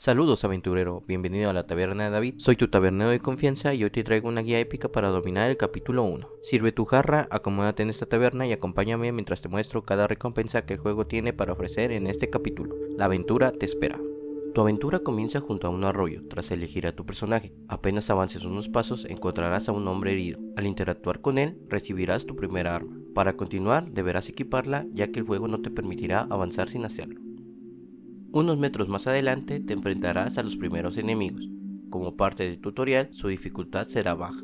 Saludos aventurero, bienvenido a la taberna de David, soy tu tabernero de confianza y hoy te traigo una guía épica para dominar el capítulo 1. Sirve tu jarra, acomódate en esta taberna y acompáñame mientras te muestro cada recompensa que el juego tiene para ofrecer en este capítulo. La aventura te espera. Tu aventura comienza junto a un arroyo, tras elegir a tu personaje. Apenas avances unos pasos encontrarás a un hombre herido. Al interactuar con él, recibirás tu primera arma. Para continuar, deberás equiparla ya que el juego no te permitirá avanzar sin hacerlo. Unos metros más adelante te enfrentarás a los primeros enemigos. Como parte del tutorial, su dificultad será baja,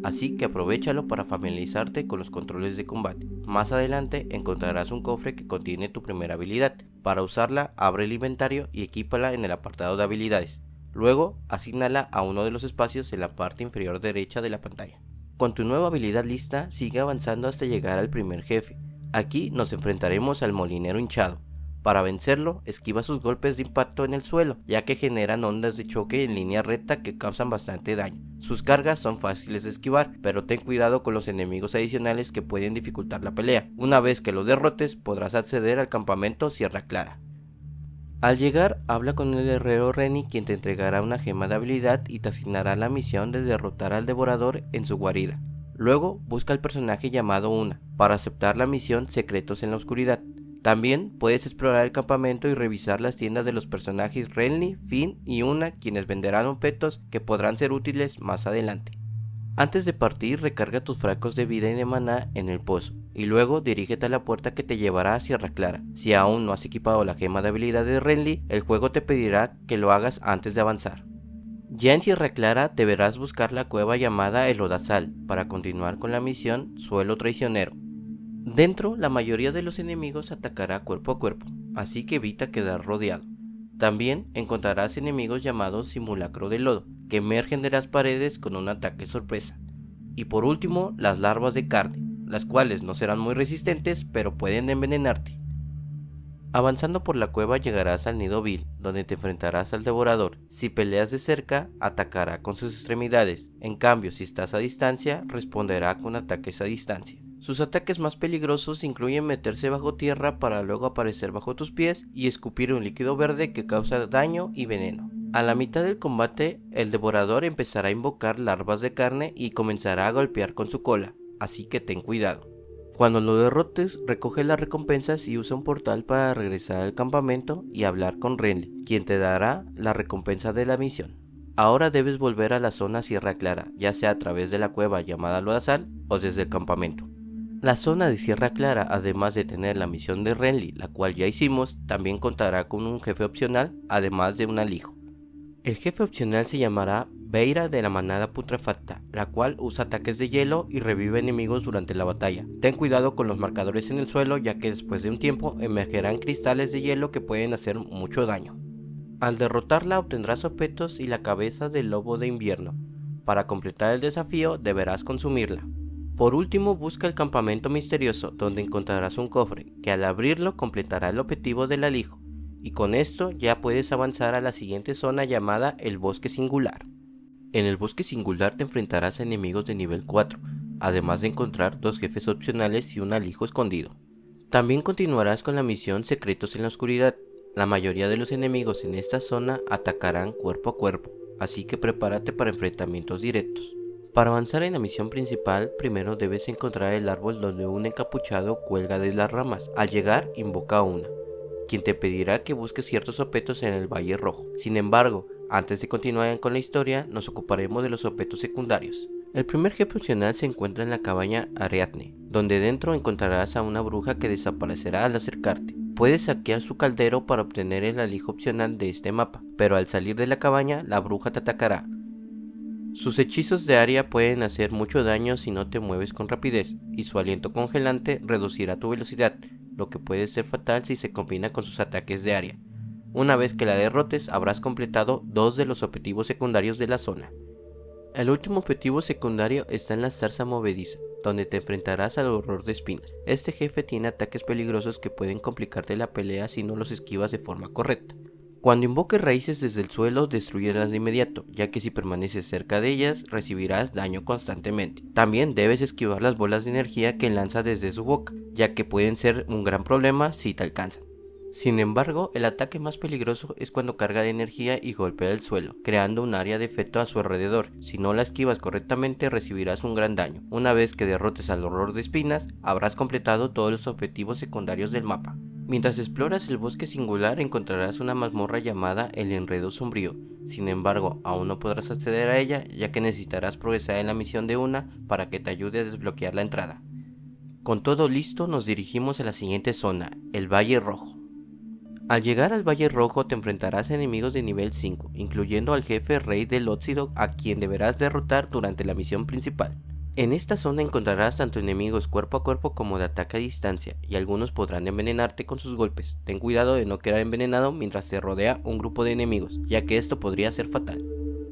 así que aprovéchalo para familiarizarte con los controles de combate. Más adelante encontrarás un cofre que contiene tu primera habilidad. Para usarla, abre el inventario y equípala en el apartado de habilidades. Luego, asígnala a uno de los espacios en la parte inferior derecha de la pantalla. Con tu nueva habilidad lista, sigue avanzando hasta llegar al primer jefe. Aquí nos enfrentaremos al molinero hinchado. Para vencerlo, esquiva sus golpes de impacto en el suelo, ya que generan ondas de choque en línea recta que causan bastante daño. Sus cargas son fáciles de esquivar, pero ten cuidado con los enemigos adicionales que pueden dificultar la pelea. Una vez que los derrotes, podrás acceder al campamento Sierra Clara. Al llegar, habla con el herrero Renny, quien te entregará una gema de habilidad y te asignará la misión de derrotar al devorador en su guarida. Luego, busca al personaje llamado Una, para aceptar la misión Secretos en la Oscuridad. También puedes explorar el campamento y revisar las tiendas de los personajes Renly, Finn y Una, quienes venderán objetos que podrán ser útiles más adelante. Antes de partir, recarga tus frascos de vida y de maná en el pozo, y luego dirígete a la puerta que te llevará a Sierra Clara. Si aún no has equipado la gema de habilidad de Renly, el juego te pedirá que lo hagas antes de avanzar. Ya en Sierra Clara deberás buscar la cueva llamada El Odasal para continuar con la misión Suelo Traicionero. Dentro, la mayoría de los enemigos atacará cuerpo a cuerpo, así que evita quedar rodeado. También encontrarás enemigos llamados Simulacro de Lodo, que emergen de las paredes con un ataque sorpresa. Y por último, las larvas de carne, las cuales no serán muy resistentes, pero pueden envenenarte. Avanzando por la cueva llegarás al nido vil, donde te enfrentarás al devorador. Si peleas de cerca, atacará con sus extremidades. En cambio, si estás a distancia, responderá con ataques a distancia. Sus ataques más peligrosos incluyen meterse bajo tierra para luego aparecer bajo tus pies y escupir un líquido verde que causa daño y veneno. A la mitad del combate, el devorador empezará a invocar larvas de carne y comenzará a golpear con su cola, así que ten cuidado. Cuando lo derrotes, recoge las recompensas y usa un portal para regresar al campamento y hablar con Renly, quien te dará la recompensa de la misión. Ahora debes volver a la zona Sierra Clara, ya sea a través de la cueva llamada Lodazal o desde el campamento. La zona de Sierra Clara, además de tener la misión de Renly, la cual ya hicimos, también contará con un jefe opcional, además de un alijo. El jefe opcional se llamará Beira de la manada putrefacta, la cual usa ataques de hielo y revive enemigos durante la batalla. Ten cuidado con los marcadores en el suelo, ya que después de un tiempo emergerán cristales de hielo que pueden hacer mucho daño. Al derrotarla obtendrás objetos y la cabeza del lobo de invierno. Para completar el desafío deberás consumirla. Por último, busca el campamento misterioso, donde encontrarás un cofre, que al abrirlo completará el objetivo del alijo, y con esto ya puedes avanzar a la siguiente zona llamada el Bosque Singular. En el Bosque Singular te enfrentarás a enemigos de nivel 4, además de encontrar dos jefes opcionales y un alijo escondido. También continuarás con la misión Secretos en la Oscuridad. La mayoría de los enemigos en esta zona atacarán cuerpo a cuerpo, así que prepárate para enfrentamientos directos. Para avanzar en la misión principal, primero debes encontrar el árbol donde un encapuchado cuelga de las ramas. Al llegar, invoca a Una, quien te pedirá que busques ciertos objetos en el Valle Rojo. Sin embargo, antes de continuar con la historia, nos ocuparemos de los objetos secundarios. El primer jefe opcional se encuentra en la cabaña Ariadne, donde dentro encontrarás a una bruja que desaparecerá al acercarte. Puedes saquear su caldero para obtener el alijo opcional de este mapa, pero al salir de la cabaña, la bruja te atacará. Sus hechizos de área pueden hacer mucho daño si no te mueves con rapidez, y su aliento congelante reducirá tu velocidad, lo que puede ser fatal si se combina con sus ataques de área. Una vez que la derrotes, habrás completado 2 de los objetivos secundarios de la zona. El último objetivo secundario está en la zarza movediza, donde te enfrentarás al horror de espinas. Este jefe tiene ataques peligrosos que pueden complicarte la pelea si no los esquivas de forma correcta. Cuando invoques raíces desde el suelo, destrúyelas de inmediato, ya que si permaneces cerca de ellas, recibirás daño constantemente. También debes esquivar las bolas de energía que lanza desde su boca, ya que pueden ser un gran problema si te alcanzan. Sin embargo, el ataque más peligroso es cuando carga de energía y golpea el suelo, creando un área de efecto a su alrededor. Si no la esquivas correctamente, recibirás un gran daño. Una vez que derrotes al horror de espinas, habrás completado todos los objetivos secundarios del mapa. Mientras exploras el bosque singular, encontrarás una mazmorra llamada el Enredo Sombrío. Sin embargo, aún no podrás acceder a ella, ya que necesitarás progresar en la misión de una para que te ayude a desbloquear la entrada. Con todo listo, nos dirigimos a la siguiente zona, el Valle Rojo. Al llegar al Valle Rojo te enfrentarás a enemigos de nivel 5, incluyendo al jefe Rey del Óxido, a quien deberás derrotar durante la misión principal. En esta zona encontrarás tanto enemigos cuerpo a cuerpo como de ataque a distancia, y algunos podrán envenenarte con sus golpes. Ten cuidado de no quedar envenenado mientras te rodea un grupo de enemigos, ya que esto podría ser fatal.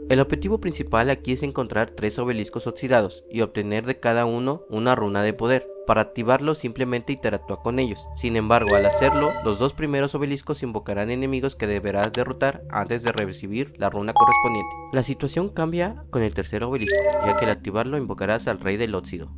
El objetivo principal aquí es encontrar 3 obeliscos oxidados y obtener de cada uno una runa de poder. Para activarlo simplemente interactúa con ellos. Sin embargo, al hacerlo, los 2 primeros obeliscos invocarán enemigos que deberás derrotar antes de recibir la runa correspondiente. La situación cambia con el tercer obelisco, ya que al activarlo invocarás al Rey del Óxido.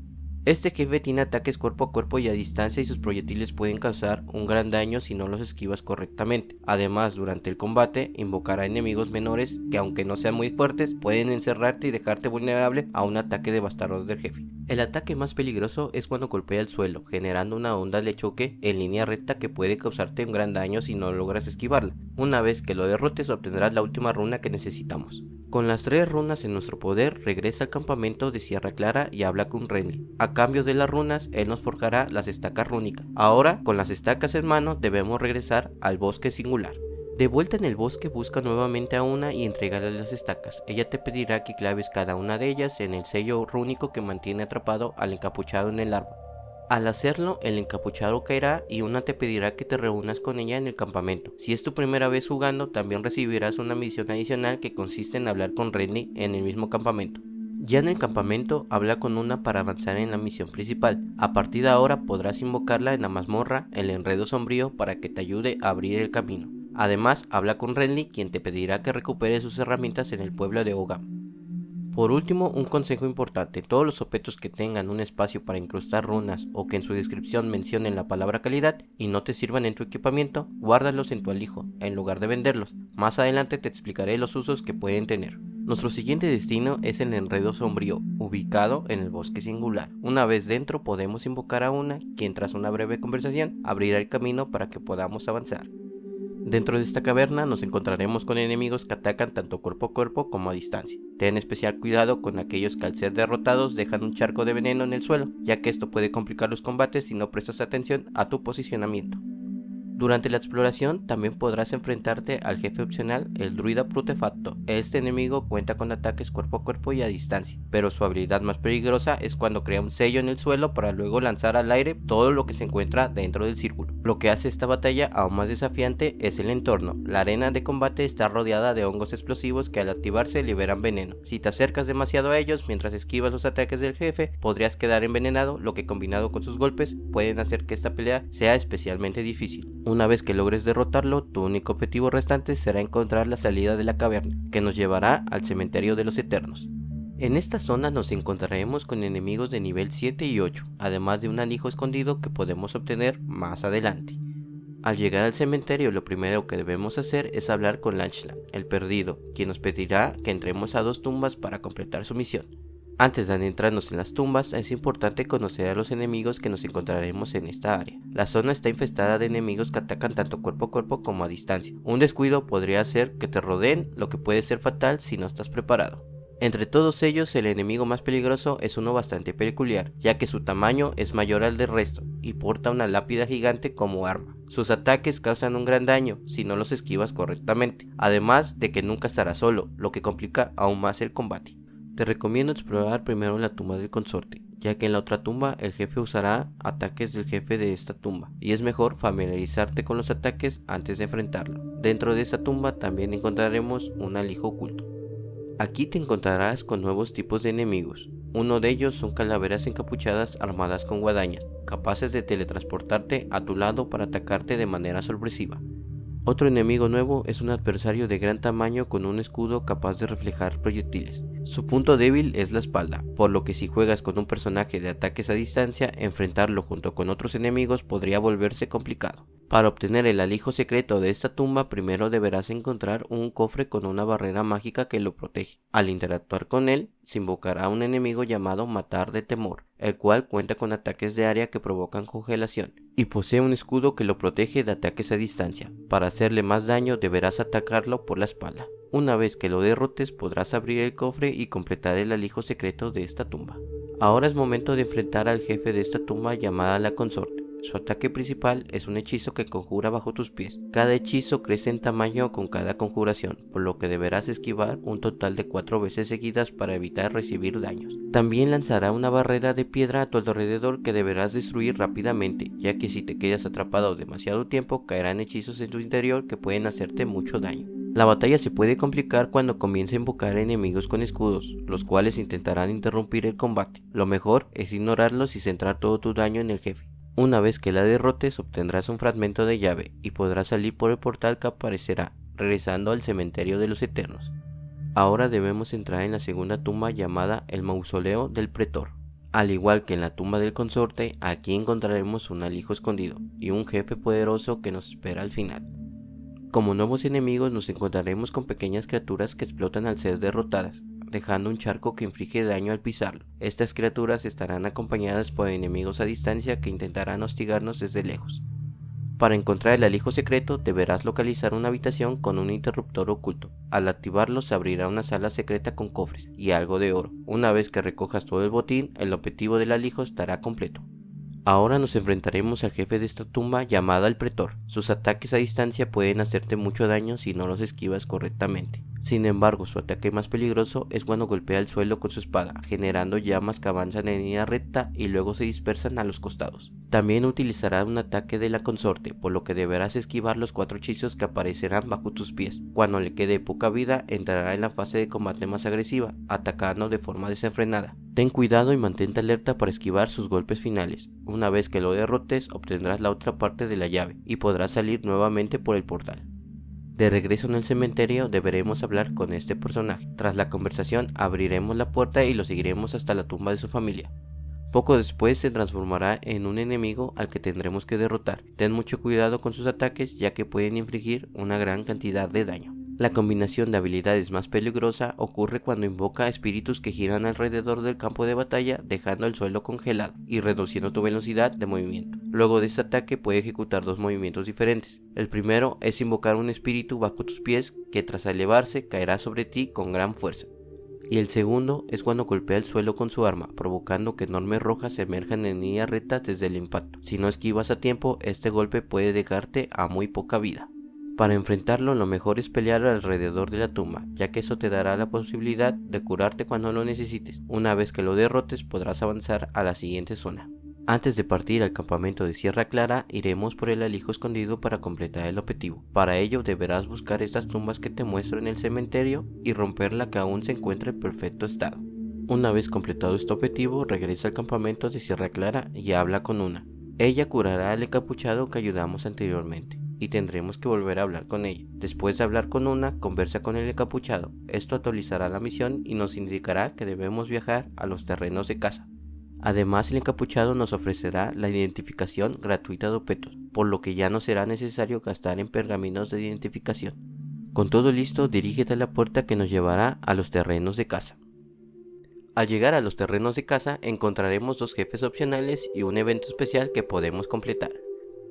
Este jefe tiene ataques cuerpo a cuerpo y a distancia, y sus proyectiles pueden causar un gran daño si no los esquivas correctamente. Además, durante el combate invocará enemigos menores que, aunque no sean muy fuertes, pueden encerrarte y dejarte vulnerable a un ataque devastador del jefe. El ataque más peligroso es cuando golpea el suelo, generando una onda de choque en línea recta que puede causarte un gran daño si no logras esquivarla. Una vez que lo derrotes, obtendrás la última runa que necesitamos. Con las 3 runas en nuestro poder, regresa al campamento de Sierra Clara y habla con Renly. A cambio de las runas, él nos forjará las estacas rúnicas. Ahora, con las estacas en mano, debemos regresar al bosque singular. De vuelta en el bosque, busca nuevamente a una y entrégale las estacas. Ella te pedirá que claves cada una de ellas en el sello rúnico que mantiene atrapado al encapuchado en el árbol. Al hacerlo, el encapuchado caerá y una te pedirá que te reúnas con ella en el campamento. Si es tu primera vez jugando, también recibirás una misión adicional que consiste en hablar con Renly en el mismo campamento. Ya en el campamento, habla con una para avanzar en la misión principal. A partir de ahora podrás invocarla en la mazmorra, el Enredo Sombrío, para que te ayude a abrir el camino. Además, habla con Renly, quien te pedirá que recuperes sus herramientas en el pueblo de Ogam. Por último, un consejo importante: todos los objetos que tengan un espacio para incrustar runas o que en su descripción mencionen la palabra calidad y no te sirvan en tu equipamiento, guárdalos en tu alijo, en lugar de venderlos. Más adelante te explicaré los usos que pueden tener. Nuestro siguiente destino es el Enredo Sombrío, ubicado en el bosque singular. Una vez dentro podemos invocar a una, quien tras una breve conversación abrirá el camino para que podamos avanzar. Dentro de esta caverna nos encontraremos con enemigos que atacan tanto cuerpo a cuerpo como a distancia. Ten especial cuidado con aquellos que al ser derrotados dejan un charco de veneno en el suelo, ya que esto puede complicar los combates si no prestas atención a tu posicionamiento. Durante la exploración también podrás enfrentarte al jefe opcional, el Druida Prutefacto. Este enemigo cuenta con ataques cuerpo a cuerpo y a distancia, pero su habilidad más peligrosa es cuando crea un sello en el suelo para luego lanzar al aire todo lo que se encuentra dentro del círculo. Lo que hace esta batalla aún más desafiante es el entorno. La arena de combate está rodeada de hongos explosivos que al activarse liberan veneno. Si te acercas demasiado a ellos mientras esquivas los ataques del jefe, podrías quedar envenenado, lo que combinado con sus golpes pueden hacer que esta pelea sea especialmente difícil. Una vez que logres derrotarlo, tu único objetivo restante será encontrar la salida de la caverna, que nos llevará al cementerio de los Eternos. En esta zona nos encontraremos con enemigos de nivel 7 y 8, además de un alijo escondido que podemos obtener más adelante. Al llegar al cementerio, lo primero que debemos hacer es hablar con Lanchland, el perdido, quien nos pedirá que entremos a 2 tumbas para completar su misión. Antes de adentrarnos en las tumbas, es importante conocer a los enemigos que nos encontraremos en esta área. La zona está infestada de enemigos que atacan tanto cuerpo a cuerpo como a distancia. Un descuido podría hacer que te rodeen, lo que puede ser fatal si no estás preparado. Entre todos ellos, el enemigo más peligroso es uno bastante peculiar, ya que su tamaño es mayor al del resto y porta una lápida gigante como arma. Sus ataques causan un gran daño si no los esquivas correctamente, además de que nunca estarás solo, lo que complica aún más el combate. Te recomiendo explorar primero la tumba del consorte, ya que en la otra tumba el jefe usará ataques del jefe de esta tumba, y es mejor familiarizarte con los ataques antes de enfrentarlo. Dentro de esta tumba también encontraremos un alijo oculto. Aquí te encontrarás con nuevos tipos de enemigos. Uno de ellos son calaveras encapuchadas armadas con guadañas, capaces de teletransportarte a tu lado para atacarte de manera sorpresiva. Otro enemigo nuevo es un adversario de gran tamaño con un escudo capaz de reflejar proyectiles. Su punto débil es la espalda, por lo que si juegas con un personaje de ataques a distancia, enfrentarlo junto con otros enemigos podría volverse complicado. Para obtener el alijo secreto de esta tumba, primero deberás encontrar un cofre con una barrera mágica que lo protege. Al interactuar con él, se invocará a un enemigo llamado Matar de Temor, el cual cuenta con ataques de área que provocan congelación, y posee un escudo que lo protege de ataques a distancia. Para hacerle más daño, deberás atacarlo por la espalda. Una vez que lo derrotes, podrás abrir el cofre y completar el alijo secreto de esta tumba. Ahora es momento de enfrentar al jefe de esta tumba llamada la Consorte. Su ataque principal es un hechizo que conjura bajo tus pies. Cada hechizo crece en tamaño con cada conjuración, por lo que deberás esquivar un total de 4 veces seguidas para evitar recibir daños. También lanzará una barrera de piedra a tu alrededor que deberás destruir rápidamente, ya que si te quedas atrapado demasiado tiempo caerán hechizos en tu interior que pueden hacerte mucho daño. La batalla se puede complicar cuando comienza a invocar enemigos con escudos, los cuales intentarán interrumpir el combate. Lo mejor es ignorarlos y centrar todo tu daño en el jefe. Una vez que la derrotes, obtendrás un fragmento de llave y podrás salir por el portal que aparecerá, regresando al cementerio de los eternos. Ahora debemos entrar en la segunda tumba llamada el Mausoleo del Pretor. Al igual que en la tumba del Consorte, aquí encontraremos un alijo escondido y un jefe poderoso que nos espera al final. Como nuevos enemigos nos encontraremos con pequeñas criaturas que explotan al ser derrotadas, dejando un charco que inflige daño al pisarlo. Estas criaturas estarán acompañadas por enemigos a distancia que intentarán hostigarnos desde lejos. Para encontrar el alijo secreto deberás localizar una habitación con un interruptor oculto. Al activarlo se abrirá una sala secreta con cofres y algo de oro. Una vez que recojas todo el botín, el objetivo del alijo estará completo. Ahora nos enfrentaremos al jefe de esta tumba llamada el Pretor. Sus ataques a distancia pueden hacerte mucho daño si no los esquivas correctamente. Sin embargo, su ataque más peligroso es cuando golpea el suelo con su espada, generando llamas que avanzan en línea recta y luego se dispersan a los costados. También utilizará un ataque de la Consorte, por lo que deberás esquivar los 4 hechizos que aparecerán bajo tus pies. Cuando le quede poca vida, entrará en la fase de combate más agresiva, atacando de forma desenfrenada. Ten cuidado y mantente alerta para esquivar sus golpes finales. Una vez que lo derrotes, obtendrás la otra parte de la llave y podrás salir nuevamente por el portal. De regreso en el cementerio deberemos hablar con este personaje. Tras la conversación abriremos la puerta y lo seguiremos hasta la tumba de su familia. Poco después se transformará en un enemigo al que tendremos que derrotar. Ten mucho cuidado con sus ataques ya que pueden infligir una gran cantidad de daño. La combinación de habilidades más peligrosa ocurre cuando invoca espíritus que giran alrededor del campo de batalla, dejando el suelo congelado y reduciendo tu velocidad de movimiento. Luego de este ataque puede ejecutar 2 movimientos diferentes. El primero es invocar un espíritu bajo tus pies que tras elevarse caerá sobre ti con gran fuerza. Y el segundo es cuando golpea el suelo con su arma, provocando que enormes rojas emerjan en línea recta desde el impacto. Si no esquivas a tiempo, este golpe puede dejarte a muy poca vida. Para enfrentarlo, lo mejor es pelear alrededor de la tumba, ya que eso te dará la posibilidad de curarte cuando lo necesites. Una vez que lo derrotes, podrás avanzar a la siguiente zona. Antes de partir al campamento de Sierra Clara, iremos por el alijo escondido para completar el objetivo. Para ello, deberás buscar estas tumbas que te muestro en el cementerio y romper la que aún se encuentra en perfecto estado. Una vez completado este objetivo, regresa al campamento de Sierra Clara y habla con una. Ella curará al encapuchado que ayudamos anteriormente y tendremos que volver a hablar con ella. Después de hablar con una, conversa con el encapuchado. Esto actualizará la misión y nos indicará que debemos viajar a los terrenos de caza. Además, el encapuchado nos ofrecerá la identificación gratuita de objetos, por lo que ya no será necesario gastar en pergaminos de identificación. Con todo listo, dirígete a la puerta que nos llevará a los terrenos de caza. Al llegar a los terrenos de caza, encontraremos 2 jefes opcionales y un evento especial que podemos completar.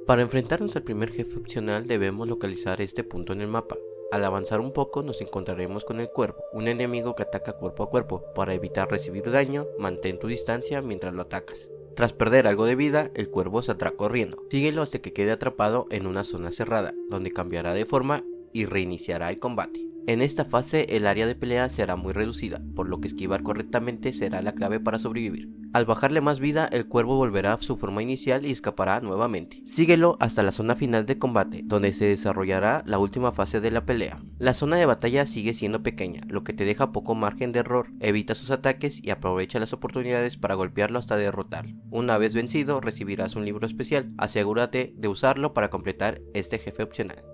Para enfrentarnos al primer jefe opcional debemos localizar este punto en el mapa. Al avanzar un poco nos encontraremos con el cuervo, un enemigo que ataca cuerpo a cuerpo. Para evitar recibir daño, mantén tu distancia mientras lo atacas. Tras perder algo de vida, el cuervo saldrá corriendo. Síguelo hasta que quede atrapado en una zona cerrada, donde cambiará de forma y reiniciará el combate. En esta fase el área de pelea será muy reducida, por lo que esquivar correctamente será la clave para sobrevivir. Al bajarle más vida, el cuervo volverá a su forma inicial y escapará nuevamente. Síguelo hasta la zona final de combate, donde se desarrollará la última fase de la pelea. La zona de batalla sigue siendo pequeña, lo que te deja poco margen de error. Evita sus ataques y aprovecha las oportunidades para golpearlo hasta derrotarlo. Una vez vencido, recibirás un libro especial. Asegúrate de usarlo para completar este jefe opcional.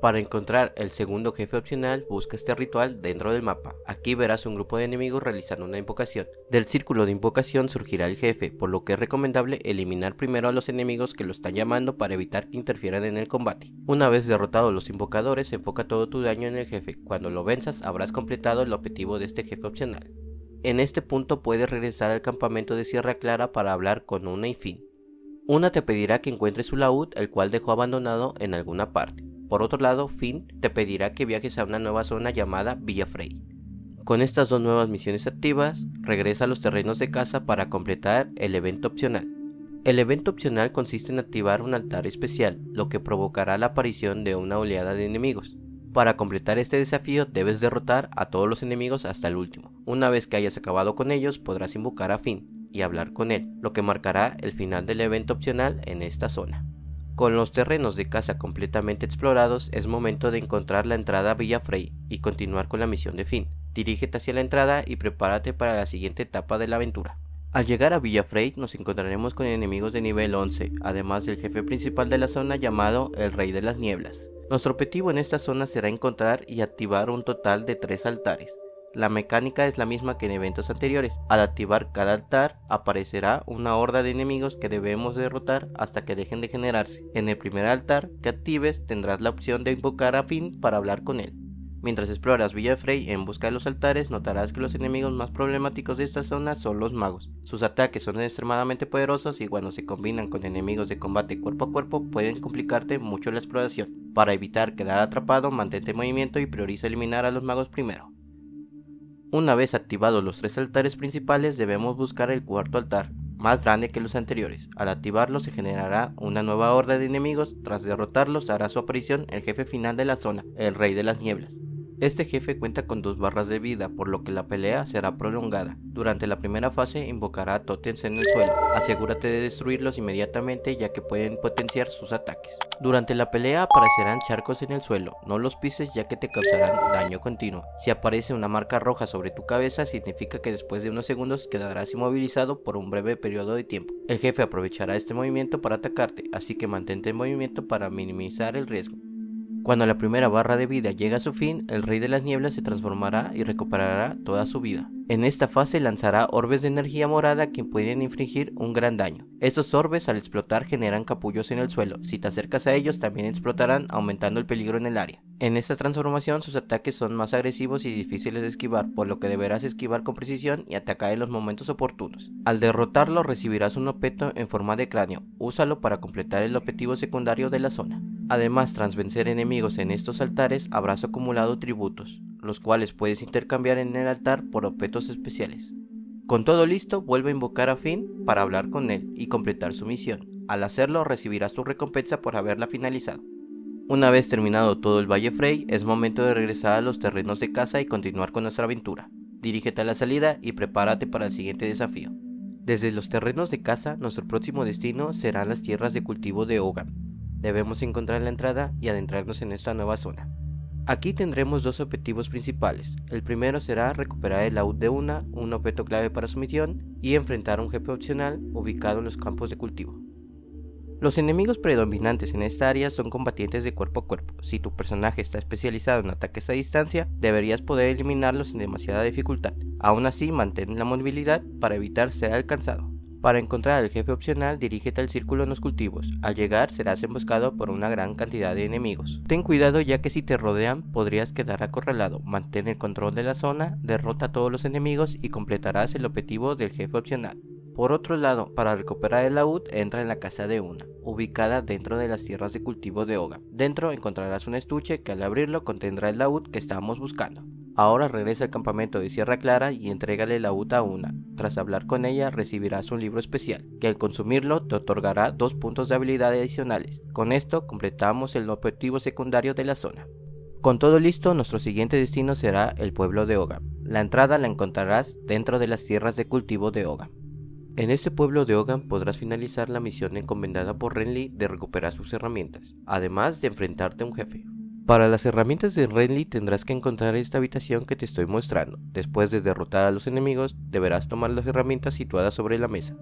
Para encontrar el segundo jefe opcional, busca este ritual dentro del mapa. Aquí verás un grupo de enemigos realizando una invocación. Del círculo de invocación surgirá el jefe, por lo que es recomendable eliminar primero a los enemigos que lo están llamando para evitar que interfieran en el combate. Una vez derrotados los invocadores, enfoca todo tu daño en el jefe. Cuando lo venzas, habrás completado el objetivo de este jefe opcional. En este punto puedes regresar al campamento de Sierra Clara para hablar con Una y Finn. Una te pedirá que encuentres su laúd, el cual dejó abandonado en alguna parte. Por otro lado, Finn te pedirá que viajes a una nueva zona llamada Villa Frey. Con estas dos nuevas misiones activas, regresa a los terrenos de caza para completar el evento opcional. El evento opcional consiste en activar un altar especial, lo que provocará la aparición de una oleada de enemigos. Para completar este desafío debes derrotar a todos los enemigos hasta el último. Una vez que hayas acabado con ellos, podrás invocar a Finn y hablar con él, lo que marcará el final del evento opcional en esta zona. Con los terrenos de caza completamente explorados, es momento de encontrar la entrada a Villa Frey y continuar con la misión de Finn. Dirígete hacia la entrada y prepárate para la siguiente etapa de la aventura. Al llegar a Villa Frey nos encontraremos con enemigos de nivel 11, además del jefe principal de la zona llamado el Rey de las Nieblas. Nuestro objetivo en esta zona será encontrar y activar un total de 3 altares. La mecánica es la misma que en eventos anteriores. Al activar cada altar aparecerá una horda de enemigos que debemos derrotar hasta que dejen de generarse. En el primer altar que actives tendrás la opción de invocar a Finn para hablar con él. Mientras exploras Villa Frey en busca de los altares, notarás que los enemigos más problemáticos de esta zona son los magos. Sus ataques son extremadamente poderosos y cuando se combinan con enemigos de combate cuerpo a cuerpo pueden complicarte mucho la exploración. Para evitar quedar atrapado, mantente en movimiento y prioriza eliminar a los magos primero. Una vez activados los 3 altares principales, debemos buscar el cuarto altar, más grande que los anteriores. Al activarlo se generará una nueva horda de enemigos. Tras derrotarlos hará su aparición el jefe final de la zona, el Rey de las Nieblas. Este jefe cuenta con 2 barras de vida, por lo que la pelea será prolongada. Durante la primera fase invocará tótems en el suelo. Asegúrate de destruirlos inmediatamente ya que pueden potenciar sus ataques. Durante la pelea aparecerán charcos en el suelo, no los pises ya que te causarán daño continuo. Si aparece una marca roja sobre tu cabeza significa que después de unos segundos quedarás inmovilizado por un breve periodo de tiempo. El jefe aprovechará este movimiento para atacarte, así que mantente en movimiento para minimizar el riesgo. Cuando la primera barra de vida llega a su fin, el Rey de las Nieblas se transformará y recuperará toda su vida. En esta fase lanzará orbes de energía morada que pueden infligir un gran daño. Estos orbes al explotar generan capullos en el suelo. Si te acercas a ellos también explotarán, aumentando el peligro en el área. En esta transformación sus ataques son más agresivos y difíciles de esquivar, por lo que deberás esquivar con precisión y atacar en los momentos oportunos. Al derrotarlo recibirás un objeto en forma de cráneo. Úsalo para completar el objetivo secundario de la zona. Además, tras vencer enemigos en estos altares, habrás acumulado tributos, los cuales puedes intercambiar en el altar por objetos especiales. Con todo listo, vuelve a invocar a Finn para hablar con él y completar su misión. Al hacerlo, recibirás tu recompensa por haberla finalizado. Una vez terminado todo el Valle Frey, es momento de regresar a los terrenos de caza y continuar con nuestra aventura. Dirígete a la salida y prepárate para el siguiente desafío. Desde los terrenos de caza, nuestro próximo destino serán las tierras de cultivo de Ogham. Debemos encontrar la entrada y adentrarnos en esta nueva zona. Aquí tendremos 2 objetivos principales. El primero será recuperar el laúd de Una, un objeto clave para su misión, y enfrentar a un jefe opcional ubicado en los campos de cultivo. Los enemigos predominantes en esta área son combatientes de cuerpo a cuerpo. Si tu personaje está especializado en ataques a distancia, deberías poder eliminarlos sin demasiada dificultad. Aún así, mantén la movilidad para evitar ser alcanzado. Para encontrar al jefe opcional, dirígete al círculo en los cultivos. Al llegar, serás emboscado por una gran cantidad de enemigos. Ten cuidado ya que si te rodean, podrías quedar acorralado. Mantén el control de la zona, derrota a todos los enemigos y completarás el objetivo del jefe opcional. Por otro lado, para recuperar el laúd, entra en la casa de Una, ubicada dentro de las tierras de cultivo de Ogham. Dentro encontrarás un estuche que al abrirlo contendrá el laúd que estábamos buscando. Ahora regresa al campamento de Sierra Clara y entrégale el laúd a Una. Tras hablar con ella recibirás un libro especial, que al consumirlo te otorgará 2 puntos de habilidad adicionales. Con esto completamos el objetivo secundario de la zona. Con todo listo, nuestro siguiente destino será el pueblo de Ogham. La entrada la encontrarás dentro de las tierras de cultivo de Ogham. En este pueblo de Ogham podrás finalizar la misión encomendada por Renly de recuperar sus herramientas, además de enfrentarte a un jefe. Para las herramientas de Renly tendrás que encontrar esta habitación que te estoy mostrando. Después de derrotar a los enemigos, deberás tomar las herramientas situadas sobre la mesa.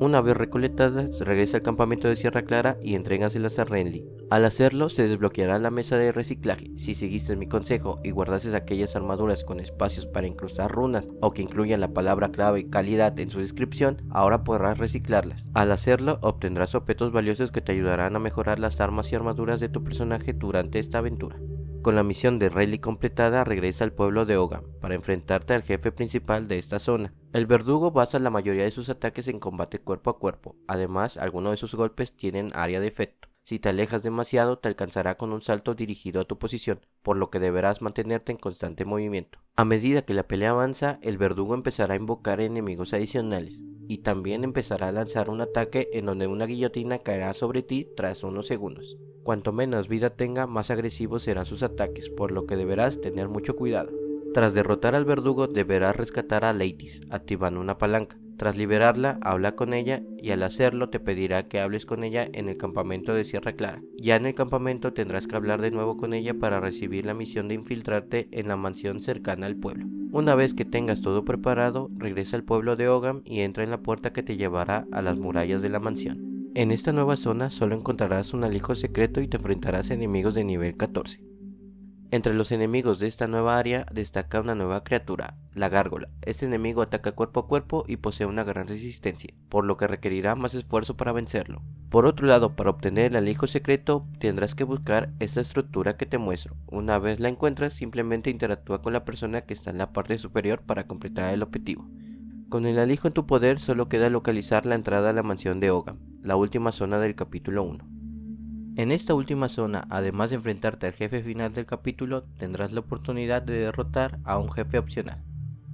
Una vez recolectadas, regresa al campamento de Sierra Clara y entrégaselas a Renly. Al hacerlo, se desbloqueará la mesa de reciclaje. Si seguiste mi consejo y guardases aquellas armaduras con espacios para incrustar runas o que incluyan la palabra clave calidad en su descripción, ahora podrás reciclarlas. Al hacerlo, obtendrás objetos valiosos que te ayudarán a mejorar las armas y armaduras de tu personaje durante esta aventura. Con la misión de Renly completada, regresa al pueblo de Ogam para enfrentarte al jefe principal de esta zona. El verdugo basa la mayoría de sus ataques en combate cuerpo a cuerpo. Además, algunos de sus golpes tienen área de efecto. Si te alejas demasiado, te alcanzará con un salto dirigido a tu posición, por lo que deberás mantenerte en constante movimiento. A medida que la pelea avanza, el verdugo empezará a invocar enemigos adicionales, y también empezará a lanzar un ataque en donde una guillotina caerá sobre ti tras unos segundos. Cuanto menos vida tenga, más agresivos serán sus ataques, por lo que deberás tener mucho cuidado. Tras derrotar al verdugo, deberás rescatar a Leitis, activando una palanca. Tras liberarla, habla con ella y al hacerlo te pedirá que hables con ella en el campamento de Sierra Clara. Ya en el campamento tendrás que hablar de nuevo con ella para recibir la misión de infiltrarte en la mansión cercana al pueblo. Una vez que tengas todo preparado, regresa al pueblo de Ogam y entra en la puerta que te llevará a las murallas de la mansión. En esta nueva zona solo encontrarás un alijo secreto y te enfrentarás a enemigos de nivel 14. Entre los enemigos de esta nueva área destaca una nueva criatura, la gárgola. Este enemigo ataca cuerpo a cuerpo y posee una gran resistencia, por lo que requerirá más esfuerzo para vencerlo. Por otro lado, para obtener el alijo secreto tendrás que buscar esta estructura que te muestro. Una vez la encuentras, simplemente interactúa con la persona que está en la parte superior para completar el objetivo. Con el alijo en tu poder solo queda localizar la entrada a la mansión de Ogam, la última zona del capítulo 1. En esta última zona, además de enfrentarte al jefe final del capítulo, tendrás la oportunidad de derrotar a un jefe opcional.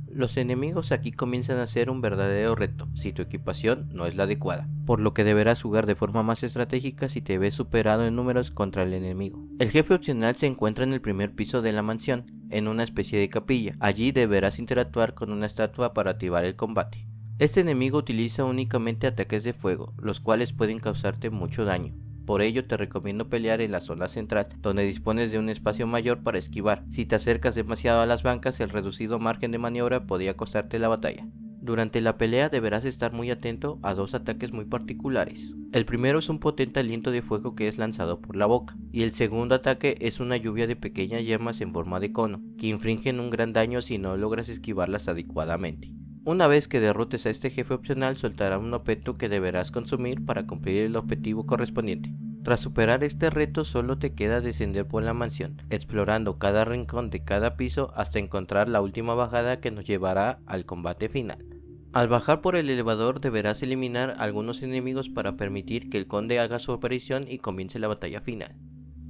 Los enemigos aquí comienzan a ser un verdadero reto si tu equipación no es la adecuada, por lo que deberás jugar de forma más estratégica si te ves superado en números contra el enemigo. El jefe opcional se encuentra en el primer piso de la mansión, en una especie de capilla. Allí deberás interactuar con una estatua para activar el combate. Este enemigo utiliza únicamente ataques de fuego, los cuales pueden causarte mucho daño. Por ello te recomiendo pelear en la zona central, donde dispones de un espacio mayor para esquivar. Si te acercas demasiado a las bancas, el reducido margen de maniobra podría costarte la batalla. Durante la pelea deberás estar muy atento a dos ataques muy particulares. El primero es un potente aliento de fuego que es lanzado por la boca, y el segundo ataque es una lluvia de pequeñas llamas en forma de cono, que infringen un gran daño si no logras esquivarlas adecuadamente. Una vez que derrotes a este jefe opcional, soltará un objeto que deberás consumir para cumplir el objetivo correspondiente. Tras superar este reto, solo te queda descender por la mansión, explorando cada rincón de cada piso hasta encontrar la última bajada que nos llevará al combate final. Al bajar por el elevador deberás eliminar algunos enemigos para permitir que el conde haga su aparición y comience la batalla final.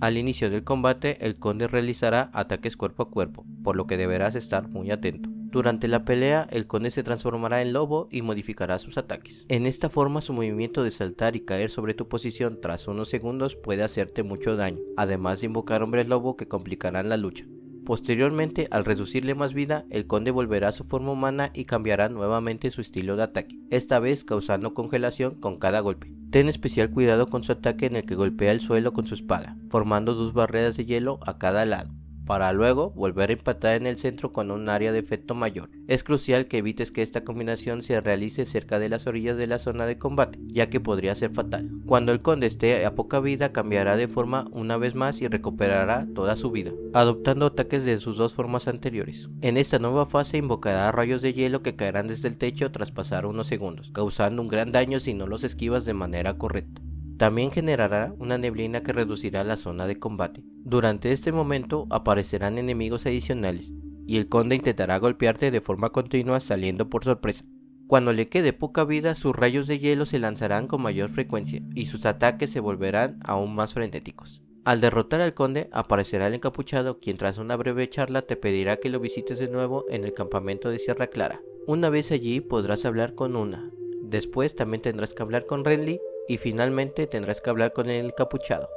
Al inicio del combate, el conde realizará ataques cuerpo a cuerpo, por lo que deberás estar muy atento. Durante la pelea, el conde se transformará en lobo y modificará sus ataques. En esta forma, su movimiento de saltar y caer sobre tu posición tras unos segundos puede hacerte mucho daño, además de invocar hombres lobo que complicarán la lucha. Posteriormente, al reducirle más vida, el conde volverá a su forma humana y cambiará nuevamente su estilo de ataque, esta vez causando congelación con cada golpe. Ten especial cuidado con su ataque en el que golpea el suelo con su espada, formando dos barreras de hielo a cada lado, para luego volver a empatar en el centro con un área de efecto mayor. Es crucial que evites que esta combinación se realice cerca de las orillas de la zona de combate, ya que podría ser fatal. Cuando el conde esté a poca vida, cambiará de forma una vez más y recuperará toda su vida, adoptando ataques de sus dos formas anteriores. En esta nueva fase invocará rayos de hielo que caerán desde el techo tras pasar unos segundos, causando un gran daño si no los esquivas de manera correcta. También generará una neblina que reducirá la zona de combate. Durante este momento aparecerán enemigos adicionales, y el conde intentará golpearte de forma continua saliendo por sorpresa. Cuando le quede poca vida, sus rayos de hielo se lanzarán con mayor frecuencia, y sus ataques se volverán aún más frenéticos. Al derrotar al conde, aparecerá el encapuchado, quien tras una breve charla te pedirá que lo visites de nuevo en el campamento de Sierra Clara. Una vez allí podrás hablar con Una. Después también tendrás que hablar con Renly, y finalmente tendrás que hablar con el encapuchado.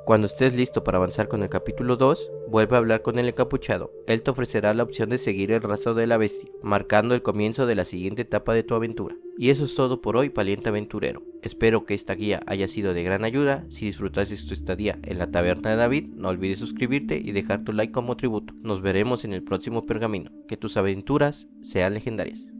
Cuando estés listo para avanzar con el capítulo 2, vuelve a hablar con el encapuchado. Él te ofrecerá la opción de seguir el rastro de la bestia, marcando el comienzo de la siguiente etapa de tu aventura. Y eso es todo por hoy, valiente aventurero. Espero que esta guía haya sido de gran ayuda. Si disfrutaste tu estadía en la taberna de David, no olvides suscribirte y dejar tu like como tributo. Nos veremos en el próximo pergamino. Que tus aventuras sean legendarias.